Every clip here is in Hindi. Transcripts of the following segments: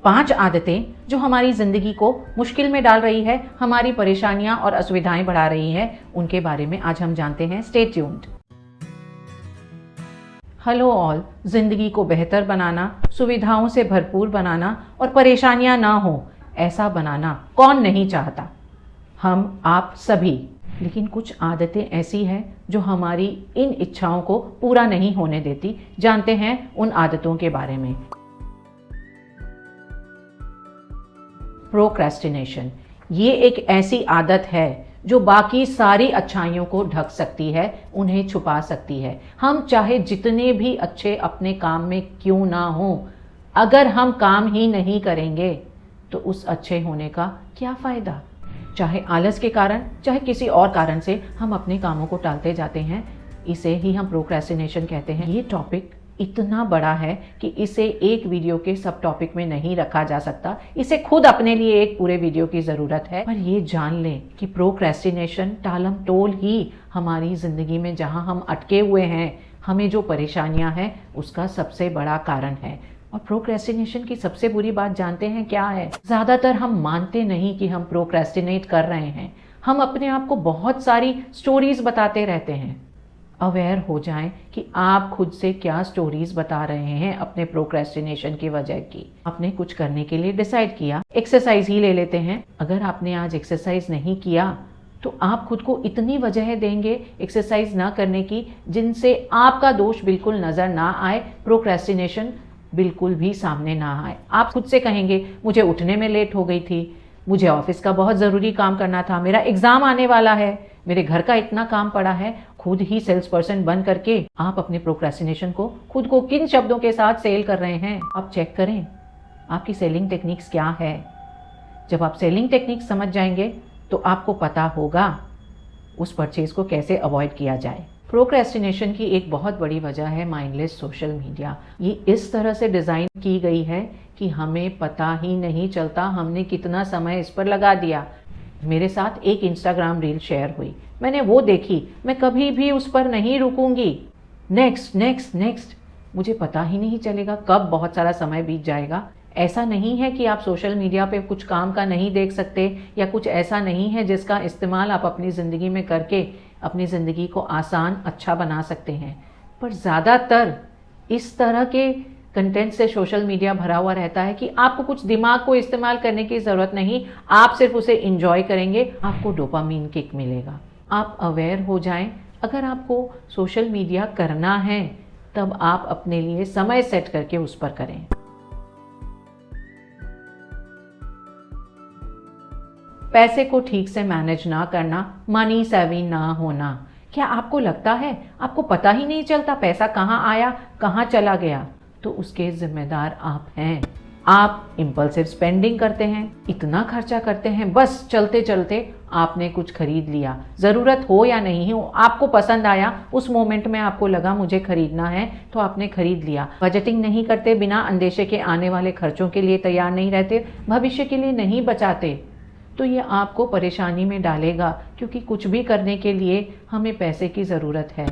5 आदतें जो हमारी जिंदगी को मुश्किल में डाल रही है, हमारी परेशानियां और असुविधाएं बढ़ा रही है, उनके बारे में आज हम जानते हैं। Stay tuned. Hello all. जिंदगी को बेहतर बनाना, सुविधाओं से भरपूर बनाना और परेशानियां ना हो ऐसा बनाना कौन नहीं चाहता। हम आप सभी। लेकिन कुछ आदतें ऐसी हैं जो हमारी इन इच्छाओं को पूरा नहीं होने देती। जानते हैं उन आदतों के बारे में। प्रोक्रेस्टिनेशन ये एक ऐसी आदत है जो बाकी सारी अच्छाइयों को ढक सकती है, उन्हें छुपा सकती है। हम चाहे जितने भी अच्छे अपने काम में क्यों ना हो, अगर हम काम ही नहीं करेंगे तो उस अच्छे होने का क्या फ़ायदा। चाहे आलस के कारण, चाहे किसी और कारण से हम अपने कामों को टालते जाते हैं। इसे ही हम प्रोक्रेस्टिनेशन कहते हैं। ये टॉपिक इतना बड़ा है कि इसे एक वीडियो के सब टॉपिक में नहीं रखा जा सकता। इसे खुद अपने लिए एक पूरे वीडियो की ज़रूरत है। पर ये जान लें कि प्रोक्रेस्टिनेशन टालम टोल ही हमारी ज़िंदगी में जहाँ हम अटके हुए हैं, हमें जो परेशानियाँ हैं, उसका सबसे बड़ा कारण है। और प्रोक्रेस्टिनेशन की सबसे बुरी बात जानते हैं क्या है? ज़्यादातर हम मानते नहीं कि हम प्रोक्रेस्टिनेट कर रहे हैं। हम अपने आप को बहुत सारी स्टोरीज बताते रहते हैं। अवेयर हो जाएं कि आप खुद से क्या स्टोरीज बता रहे हैं अपने प्रोक्रेस्टिनेशन की वजह की। आपने कुछ करने के लिए डिसाइड किया, एक्सरसाइज ही ले लेते हैं। अगर आपने आज एक्सरसाइज नहीं किया तो आप खुद को इतनी वजह देंगे एक्सरसाइज ना करने की जिनसे आपका दोष बिल्कुल नज़र ना आए, प्रोक्रेस्टिनेशन बिल्कुल भी सामने ना आए। आप खुद से कहेंगे मुझे उठने में लेट हो गई थी, मुझे ऑफिस का बहुत ज़रूरी काम करना था, मेरा एग्ज़ाम आने वाला है, मेरे घर का इतना काम पड़ा है। खुद ही सेल्स पर्सन बन करके आप अपने प्रोक्रेस्टिनेशन को खुद को किन शब्दों के साथ सेल कर रहे हैं। आप चेक करें आपकी सेलिंग टेक्निक्स क्या है। जब आप सेलिंग टेक्निक्स समझ जाएंगे तो आपको पता होगा उस परचेज को कैसे अवॉइड किया जाए। प्रोक्रेस्टिनेशन की एक बहुत बड़ी वजह है माइंडलेस सोशल मीडिया। ये इस तरह से डिज़ाइन की गई है कि हमें पता ही नहीं चलता हमने कितना समय इस पर लगा दिया। मेरे साथ एक इंस्टाग्राम रील शेयर हुई, मैंने वो देखी, मैं कभी भी उस पर नहीं रुकूंगी। नेक्स्ट नेक्स्ट नेक्स्ट, मुझे पता ही नहीं चलेगा कब बहुत सारा समय बीत जाएगा। ऐसा नहीं है कि आप सोशल मीडिया पे कुछ काम का नहीं देख सकते या कुछ ऐसा नहीं है जिसका इस्तेमाल आप अपनी ज़िंदगी में करके अपनी ज़िंदगी को आसान अच्छा बना सकते हैं। पर ज़्यादातर इस तरह के कंटेंट से सोशल मीडिया भरा हुआ रहता है कि आपको कुछ दिमाग को इस्तेमाल करने की ज़रूरत नहीं, आप सिर्फ उसे इंजॉय करेंगे, आपको डोपामीन किक मिलेगा। आप अवेयर हो जाएं। अगर आपको सोशल मीडिया करना है तब आप अपने लिए समय सेट करके उस पर करें। पैसे को ठीक से मैनेज ना करना, मनी सेवी ना होना। क्या आपको लगता है आपको पता ही नहीं चलता पैसा कहाँ आया कहाँ चला गया? तो उसके जिम्मेदार आप हैं। आप इम्पल्सिव स्पेंडिंग करते हैं, इतना खर्चा करते हैं, बस चलते चलते आपने कुछ खरीद लिया। ज़रूरत हो या नहीं हो, आपको पसंद आया, उस मोमेंट में आपको लगा मुझे खरीदना है तो आपने खरीद लिया। बजटिंग नहीं करते, बिना अंदेशे के आने वाले खर्चों के लिए तैयार नहीं रहते, भविष्य के लिए नहीं बचाते, तो ये आपको परेशानी में डालेगा। क्योंकि कुछ भी करने के लिए हमें पैसे की ज़रूरत है।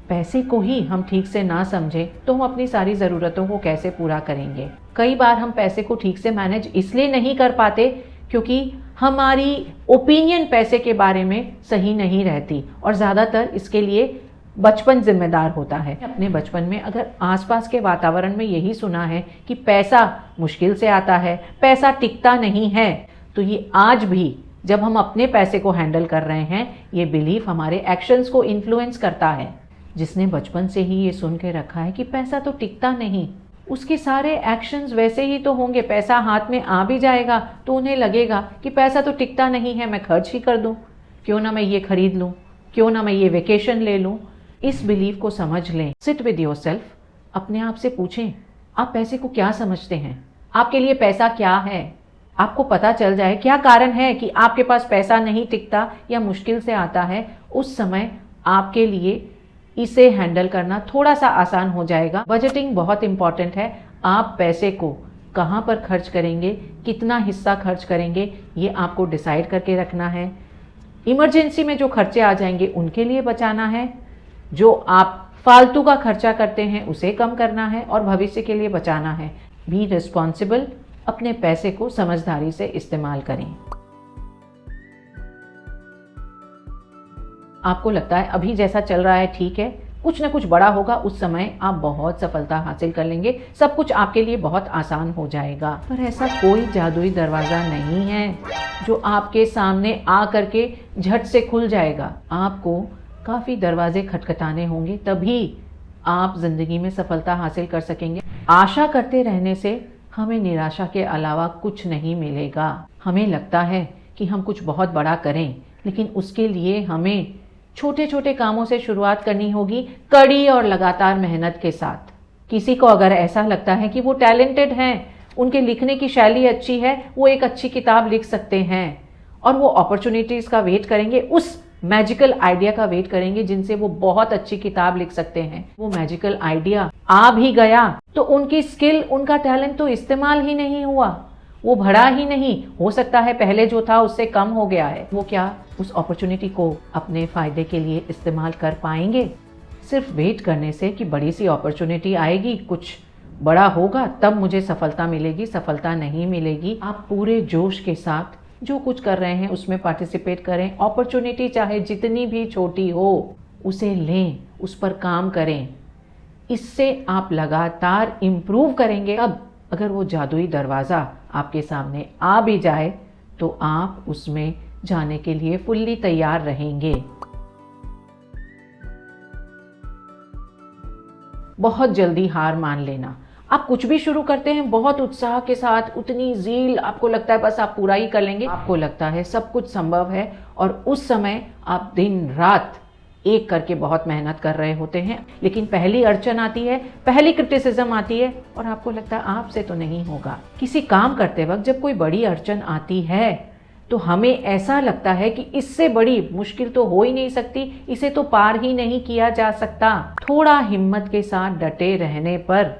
पैसे को ही हम ठीक से ना समझें तो हम अपनी सारी ज़रूरतों को कैसे पूरा करेंगे। कई बार हम पैसे को ठीक से मैनेज इसलिए नहीं कर पाते क्योंकि हमारी ओपिनियन पैसे के बारे में सही नहीं रहती, और ज़्यादातर इसके लिए बचपन जिम्मेदार होता है। अपने बचपन में अगर आसपास के वातावरण में यही सुना है कि पैसा मुश्किल से आता है, पैसा टिकता नहीं है, तो ये आज भी जब हम अपने पैसे को हैंडल कर रहे हैं, ये बिलीफ हमारे एक्शंस को इन्फ्लुएंस करता है। जिसने बचपन से ही ये सुन के रखा है कि पैसा तो टिकता नहीं, उसके सारे एक्शंस वैसे ही तो होंगे। पैसा हाथ में आ भी जाएगा तो उन्हें लगेगा कि पैसा तो टिकता नहीं है, मैं खर्च ही कर दूं, क्यों ना मैं ये खरीद लूं, क्यों ना मैं ये वेकेशन ले लूं। इस बिलीफ को समझ लें। Sit with yourself. अपने आप से पूछें आप पैसे को क्या समझते हैं, आपके लिए पैसा क्या है। आपको पता चल जाए क्या कारण है कि आपके पास पैसा नहीं टिकता या मुश्किल से आता है, उस समय आपके लिए इसे हैंडल करना थोड़ा सा आसान हो जाएगा। बजटिंग बहुत इंपॉर्टेंट है। आप पैसे को कहाँ पर खर्च करेंगे, कितना हिस्सा खर्च करेंगे, ये आपको डिसाइड करके रखना है। इमरजेंसी में जो खर्चे आ जाएंगे उनके लिए बचाना है, जो आप फालतू का खर्चा करते हैं उसे कम करना है और भविष्य के लिए बचाना है। बी रिस्पॉन्सिबल, अपने पैसे को समझदारी से इस्तेमाल करें। आपको लगता है अभी जैसा चल रहा है ठीक है, कुछ ना कुछ बड़ा होगा, उस समय आप बहुत सफलता हासिल कर लेंगे, सब कुछ आपके लिए बहुत आसान हो जाएगा। पर ऐसा कोई जादुई दरवाज़ा नहीं है जो आपके सामने आ करके झट से खुल जाएगा। आपको काफ़ी दरवाजे खटखटाने होंगे, तभी आप ज़िंदगी में सफलता हासिल कर सकेंगे। आशा करते रहने से हमें निराशा के अलावा कुछ नहीं मिलेगा। हमें लगता है कि हम कुछ बहुत बड़ा करें, लेकिन उसके लिए हमें छोटे छोटे कामों से शुरुआत करनी होगी, कड़ी और लगातार मेहनत के साथ। किसी को अगर ऐसा लगता है कि वो टैलेंटेड हैं, उनके लिखने की शैली अच्छी है, वो एक अच्छी किताब लिख सकते हैं और वो अपॉर्चुनिटीज़ का वेट करेंगे, उस मैजिकल आइडिया का वेट करेंगे जिनसे वो बहुत अच्छी किताब लिख सकते हैं। वो मैजिकल आइडिया आ भी गया तो उनकी स्किल, उनका टैलेंट तो इस्तेमाल ही नहीं हुआ, वो बढ़ा ही नहीं। हो सकता है पहले जो था उससे कम हो गया है। वो क्या उस अपॉर्चुनिटी को अपने फ़ायदे के लिए इस्तेमाल कर पाएंगे? सिर्फ वेट करने से कि बड़ी सी अपॉर्चुनिटी आएगी, कुछ बड़ा होगा, तब मुझे सफलता मिलेगी, सफलता नहीं मिलेगी। आप पूरे जोश के साथ जो कुछ कर रहे हैं उसमें पार्टिसिपेट करें। अपॉर्चुनिटी चाहे जितनी भी छोटी हो उसे लें, उस पर काम करें। इससे आप लगातार इम्प्रूव करेंगे। अब अगर वो जादुई दरवाज़ा आपके सामने आ भी जाए तो आप उसमें जाने के लिए फुल्ली तैयार रहेंगे। बहुत जल्दी हार मान लेना। आप कुछ भी शुरू करते हैं बहुत उत्साह के साथ, उतनी ज़ील, आपको लगता है बस आप पूरा ही कर लेंगे, आपको लगता है सब कुछ संभव है और उस समय आप दिन रात एक करके बहुत मेहनत कर रहे होते हैं। लेकिन पहली अड़चन आती है, पहली क्रिटिसिज्म आती है और आपको लगता है आपसे तो नहीं होगा। किसी काम करते वक्त जब कोई बड़ी अड़चन आती है तो हमें ऐसा लगता है कि इससे बड़ी मुश्किल तो हो ही नहीं सकती, इसे तो पार ही नहीं किया जा सकता। थोड़ा हिम्मत के साथ डटे रहने पर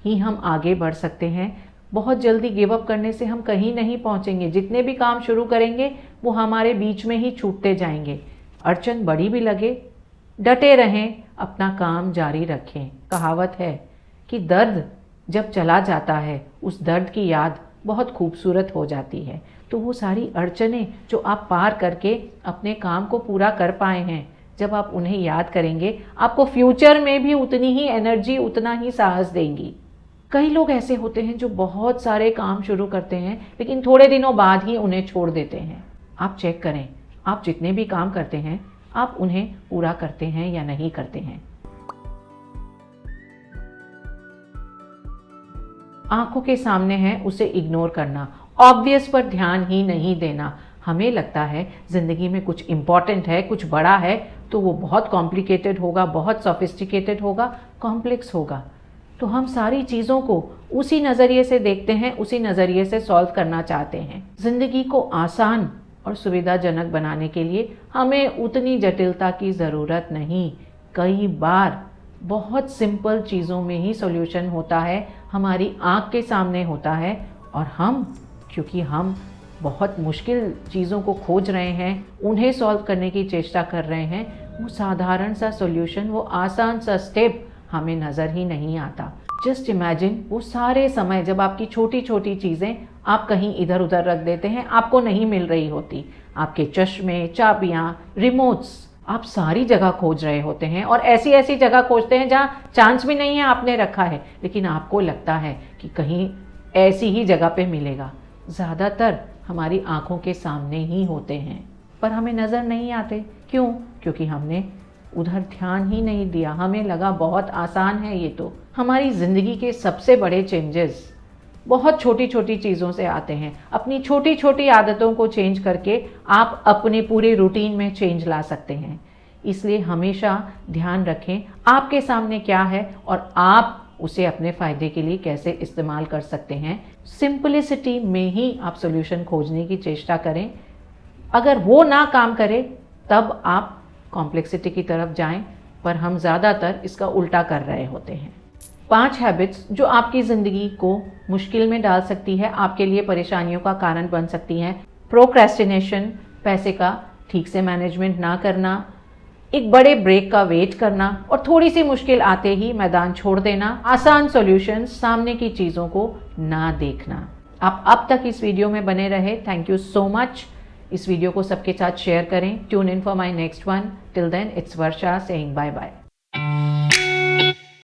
ही हम आगे बढ़ सकते हैं। बहुत जल्दी गिव अप करने से हम कहीं नहीं पहुंचेंगे। जितने भी काम शुरू करेंगे वो हमारे बीच में ही छूटते जाएंगे। अड़चन बड़ी भी लगे, डटे रहें, अपना काम जारी रखें। कहावत है कि दर्द जब चला जाता है उस दर्द की याद बहुत खूबसूरत हो जाती है। तो वो सारी अड़चनें जो आप पार करके अपने काम को पूरा कर पाए हैं, जब आप उन्हें याद करेंगे आपको फ्यूचर में भी उतनी ही एनर्जी, उतना ही साहस देंगी। कई लोग ऐसे होते हैं जो बहुत सारे काम शुरू करते हैं लेकिन थोड़े दिनों बाद ही उन्हें छोड़ देते हैं। आप चेक करें, आप जितने भी काम करते हैं आप उन्हें पूरा करते हैं या नहीं करते हैं। आंखों के सामने है उसे इग्नोर करना, ऑब्वियस पर ध्यान ही नहीं देना। हमें लगता है ज़िंदगी में कुछ इम्पॉर्टेंट है, कुछ बड़ा है, तो वो बहुत कॉम्प्लिकेटेड होगा, बहुत सोफिस्टिकेटेड होगा, कॉम्प्लेक्स होगा। तो हम सारी चीज़ों को उसी नज़रिए से देखते हैं, उसी नज़रिए से सॉल्व करना चाहते हैं। ज़िंदगी को आसान और सुविधाजनक बनाने के लिए हमें उतनी जटिलता की ज़रूरत नहीं। कई बार बहुत सिंपल चीज़ों में ही सॉल्यूशन होता है, हमारी आँख के सामने होता है और क्योंकि हम बहुत मुश्किल चीज़ों को खोज रहे हैं, उन्हें सॉल्व करने की चेष्टा कर रहे हैं, वो साधारण सा सॉल्यूशन, वो आसान सा स्टेप हमें नज़र ही नहीं आता। जस्ट इमेजिन वो सारे समय जब आपकी छोटी छोटी चीज़ें आप कहीं इधर उधर रख देते हैं, आपको नहीं मिल रही होती, आपके चश्मे, चाबियाँ, रिमोट्स, आप सारी जगह खोज रहे होते हैं और ऐसी ऐसी जगह खोजते हैं जहाँ चांस भी नहीं है आपने रखा है, लेकिन आपको लगता है कि कहीं ऐसी ही जगह पे मिलेगा। ज़्यादातर हमारी आंखों के सामने ही होते हैं पर हमें नज़र नहीं आते। क्यों? क्योंकि हमने उधर ध्यान ही नहीं दिया, हमें लगा बहुत आसान है ये तो। हमारी ज़िंदगी के सबसे बड़े चेंजेस बहुत छोटी छोटी चीज़ों से आते हैं। अपनी छोटी छोटी आदतों को चेंज करके आप अपने पूरे रूटीन में चेंज ला सकते हैं। इसलिए हमेशा ध्यान रखें आपके सामने क्या है और आप उसे अपने फ़ायदे के लिए कैसे इस्तेमाल कर सकते हैं। सिंपलिसिटी में ही आप सॉल्यूशन खोजने की चेष्टा करें। अगर वो ना काम करे तब आप कॉम्प्लेक्सिटी की तरफ जाएं, पर हम ज़्यादातर इसका उल्टा कर रहे होते हैं। 5 हैबिट्स जो आपकी ज़िंदगी को मुश्किल में डाल सकती है, आपके लिए परेशानियों का कारण बन सकती हैं। प्रोक्रेस्टिनेशन, पैसे का ठीक से मैनेजमेंट ना करना, एक बड़े ब्रेक का वेट करना और थोड़ी सी मुश्किल आते ही मैदान छोड़ देना, आसान सॉल्यूशंस, सामने की चीज़ों को ना देखना। आप अब तक इस वीडियो में बने रहे, थैंक यू सो मच। इस वीडियो को सबके साथ शेयर करें। Tune in for my next one. Till then it's Varsha saying bye bye.